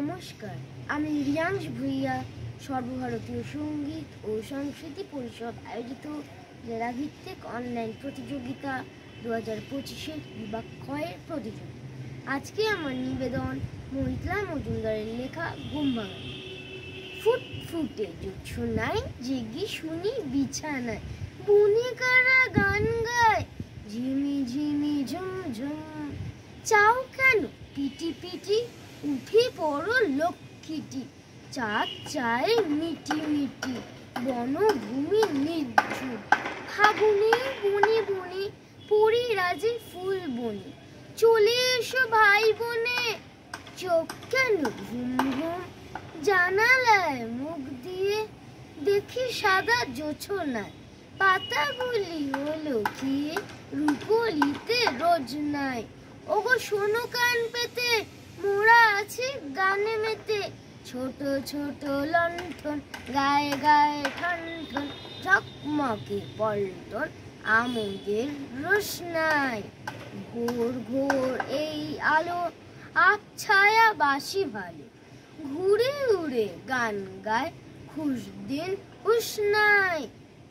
নমস্কার, আমি রিয়াংশ ভুইয়া সর্বভারতীয় সঙ্গীত ও সংস্কৃতি পরিষদ আয়োজিত জেলাভিত্তিক অনলাইন প্রতিযোগিতা 2025 বিভাগ ক্ষয়ের প্রতিযোগী। আজকে আমার নিবেদন মহিতলা মজুমদারের লেখা ঘুম ভাঙানো। ফুটফুটে জোছনায় জেগে শুনি বিছানায়, বণিকেরা গান গায় ঝিমি ঝিমি ঝুমঝুম। চাও কেন পিটি পিটি, উঠে পড়ো লক্ষ্মীটি। চাঁদ চায় মিটি মিটি, বনভূমি নির্ঝুম। ফাগুনে বনে বনে পরিরাজে ফুল বনে, চলে এসো ভাই বোনে। চোখ কেন ঘুম ঘুম, জানালায় মুখ দিয়ে দেখি সাদা জোছনায় পাতাগুলি হলো কি রূপলিতে রোজনায়। ওগো শোনো কান পেতে, মোরা আছে গানে মেতে। ছোট ছোট লণ্ঠন গায়ে গায়ে ঠন ঠন, ঝকমকে পল্টন আমোদের রোশনায়। ঘোর ঘোর এই আলো আবছায়া বাসি ভালো, ঘুরে উড়ে গান গায় খুশদিন উষ্ণায়।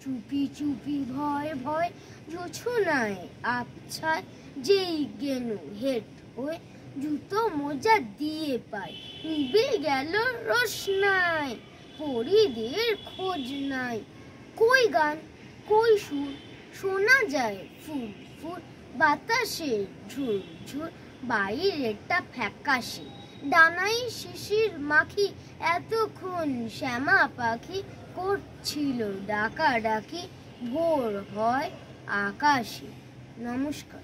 চুপি চুপি ভয় ভয় জোছনায় আবছায়, যেই গেনু হেট হয়ে জুতো মোজা দিয়ে পায়, নিবে গেল রোশনায়। পরিদের খোঁজ নাই, কই গান কই সুর, শোনা যায় ফুল ফুল বাতাসে ঝুর ঝুর। বাইরেটা ফ্যাকাশে, ডানাই শিশির মাখি, এতক্ষণ শ্যামা পাখি করছিল ডাকাডাকি। ভোর হয় আকাশে। নমস্কার।